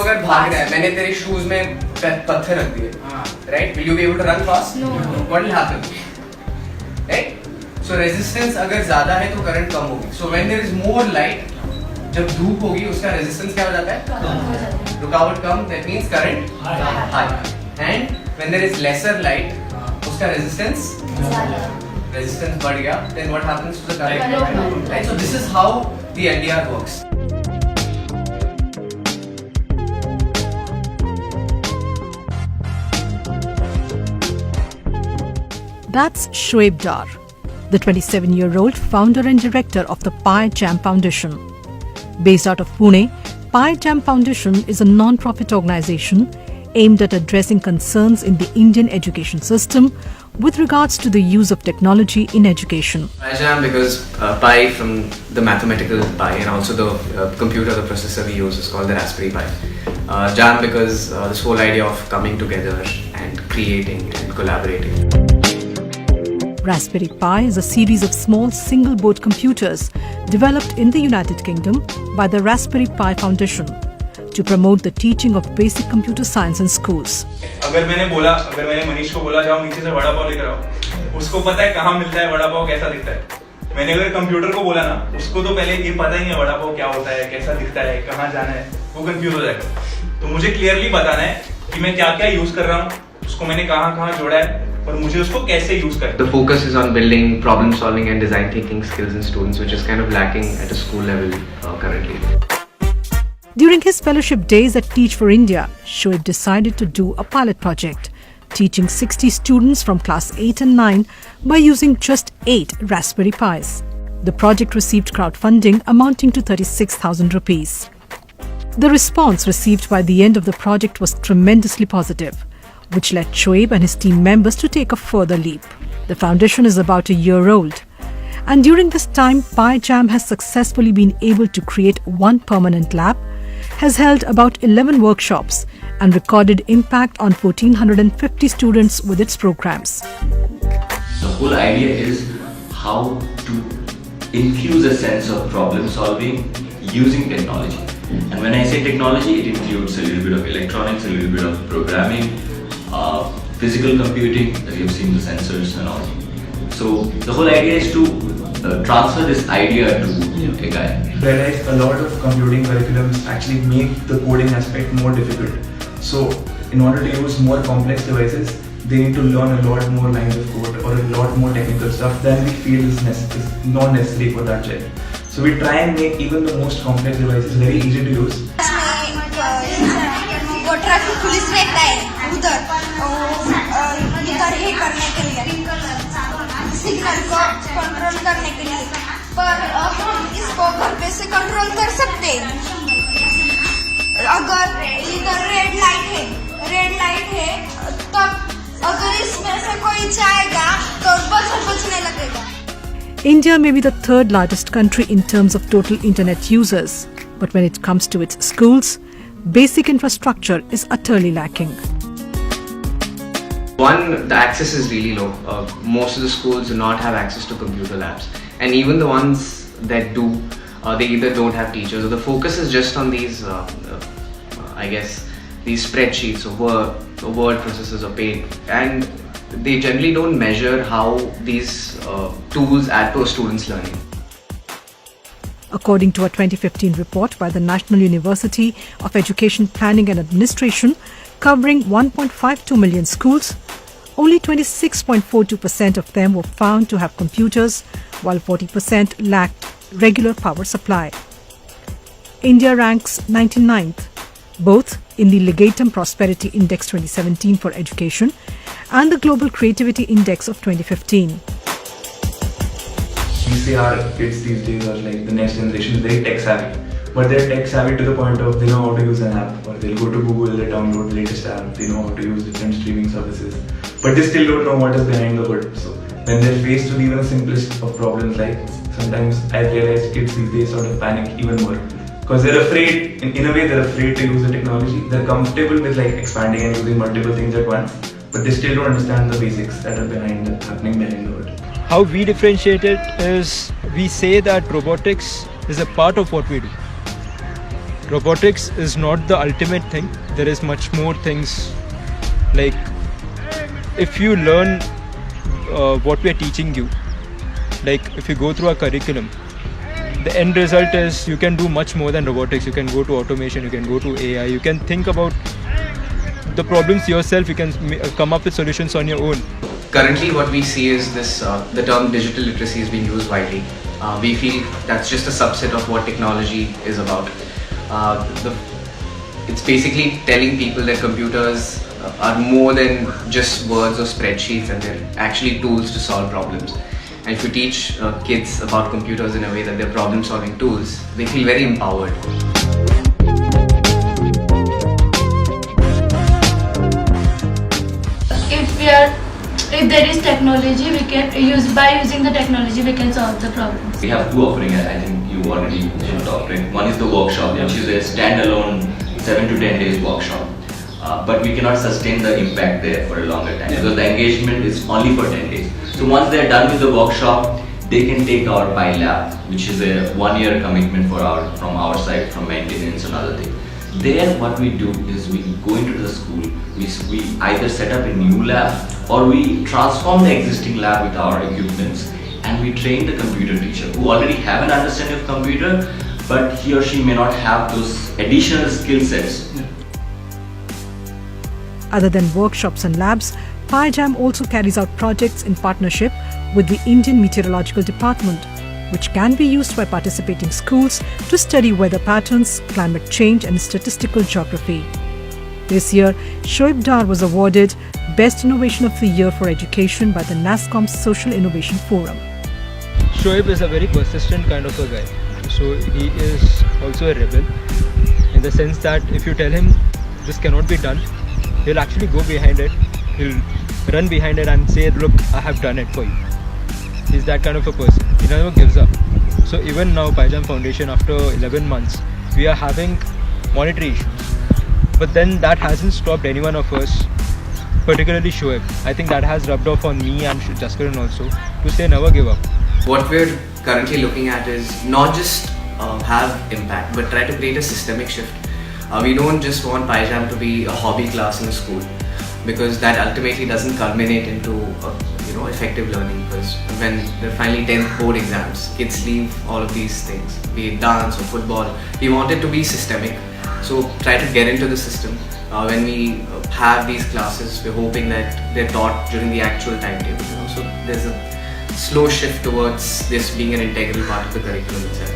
अगर भाग रहा है, मैंने तेरे शूज में पत्थर रख दिए, right? Will you be able to run fast? No. What will happen? Right? So resistance अगर ज़्यादा है तो करंट कम होगी. So when there is more light, जब धूप होगी उसका resistance क्या हो जाता है? रुकावट कम, that means current high. And when there is lesser light, उसका resistance बढ़ गया, then what happens to the current? Right? So this is how the LDR works. That's Shoaib Dar, the 27-year-old founder and director of the Pi Jam Foundation. Based out of Pune, Pi Jam Foundation is a non-profit organization aimed at addressing concerns in the Indian education system with regards to the use of technology in education. Pi Jam because Pi from the mathematical Pi, and also the computer, the processor we use is called the Raspberry Pi. Jam because this whole idea of coming together and creating and collaborating. Raspberry Pi is a series of small single-board computers developed in the United Kingdom by the Raspberry Pi Foundation to promote the teaching of basic computer science in schools. अगर मैंने मनीष को बोला जाओ नीचे से वड़ा पाव लेकर आओ, उसको पता है कहाँ मिलता है वड़ा पाव, कैसा दिखता है. मैंने अगर कंप्यूटर को बोला ना, उसको तो पहले ये पता ही है वड़ा पाव क्या होता है, कैसा दिखता है, कहाँ जाना है, वो कंफ्यूज हो जाएगा. तो मुझे क्लियरली बताना है कि मैं क्या क्या यूज कर रहा हूँ, उसको मैंने कहाँ जोड़ा है और मुझे उसको कैसे यूज करना है. The focus is on building problem solving and design thinking skills in students, which is kind of lacking at a school level currently. During his fellowship days at Teach for India, Shoaib decided to do a pilot project, teaching 60 students from class 8 and 9 by using just 8 Raspberry Pis. The project received crowdfunding amounting to 36,000 rupees. The response received by the end of the project was tremendously positive, which led Shoaib and his team members to take a further leap. The foundation is about a year old, and during this time, Pi Jam has successfully been able to create one permanent lab, has held about 11 workshops, and recorded impact on 1,450 students with its programs. The whole idea is how to infuse a sense of problem solving using technology. And when I say technology, it includes a little bit of electronics, a little bit of programming, physical computing, that you've seen the sensors and all. So the whole idea is to transfer this idea to a guy. Realize a lot of computing curriculums actually make the coding aspect more difficult. So in order to use more complex devices, they need to learn a lot more lines of code or a lot more technical stuff than we feel is not necessary for that child. So we try and make even the most complex devices very easy to use. वो traffic police रहता है उधर ये करने के लिए signal को control करने के लिए, पर हम इसको घर पे से कंट्रोल कर सकते हैं. अगर इधर रेड लाइट है तब अगर इसमें से कोई जाएगा तो बचने लगेगा. India may be the third largest country in terms of total internet users, but when it comes to its schools, basic infrastructure is utterly lacking. One, the access is really low. Most of the schools do not have access to computer labs, and even the ones that do, they either don't have teachers, or the focus is just on these, I guess, these spreadsheets or word processors or paint, and they generally don't measure how these tools add to a student's learning. According to a 2015 report by the National University of Education Planning and Administration, covering 1.52 million schools, only 26.42% of them were found to have computers, while 40% lacked regular power supply. India ranks 99th, both in the Legatum Prosperity Index 2017 for education and the Global Creativity Index of 2015. We say our kids these days are like the next generation is very tech savvy, but they're tech savvy to the point of they know how to use an app, or they'll go to Google, they download the latest app, they know how to use different streaming services, but they still don't know what is behind the hood. So when they're faced with even the simplest of problems, like sometimes I realize kids these days sort of panic even more because they're afraid, in a way they're afraid to use the technology. They're comfortable with like expanding and using multiple things at once, but they still don't understand the basics that are happening behind the hood. How we differentiate it is we say that robotics is a part of what we do. robotics is not the ultimate thing. There is much more things. Like if you learn what we are teaching you, like if you go through a curriculum, the end result is you can do much more than robotics. You can go to automation, you can go to AI, you can think about the problems yourself, you can come up with solutions on your own. Currently what we see is this, the term digital literacy is being used widely. We feel that's just a subset of what technology is about. It's basically telling people that computers are more than just words or spreadsheets, and they're actually tools to solve problems. And if you teach kids about computers in a way that they're problem solving tools, they feel very empowered. If there is technology, we can using the technology we can solve the problems. We have two offerings, I think you already mentioned offering. One is the workshop, which is a standalone 7 to 10 days workshop. But we cannot sustain the impact there for a longer time because the engagement is only for 10 days. So once they are done with the workshop, they can take our Pi Lab, which is a 1-year commitment from our side, from maintenance and other things. There what we do is we go into the school, we either set up a new lab or we transform the existing lab with our equipments, and we train the computer teacher who already have an understanding of computer, but he or she may not have those additional skill sets. Other than workshops and labs, PyJam also carries out projects in partnership with the Indian Meteorological Department, which can be used by participating schools to study weather patterns, climate change and statistical geography. This year, Shoaib Dar was awarded Best Innovation of the Year for Education by the NASSCOM Social Innovation Forum. Shoaib is a very persistent kind of a guy. So he is also a rebel in the sense that if you tell him this cannot be done, he'll actually go behind it. He'll run behind it and say, look, I have done it for you. He's that kind of a person. He never gives up. So even now, PyJam Foundation, after 11 months, we are having monetary issues. But then that hasn't stopped any one of us, particularly Shoaib. I think that has rubbed off on me and Jaskaran also, to say never give up. What we're currently looking at is not just have impact, but try to create a systemic shift. We don't just want PyJam to be a hobby class in a school, because that ultimately doesn't culminate into effective learning. Because when they're finally 10th board exams, kids leave all of these things, be it dance or football. We want it to be systemic, so try to get into the system. When we have these classes, we're hoping that they're taught during the actual timetable. So there's a slow shift towards this being an integral part of the curriculum itself.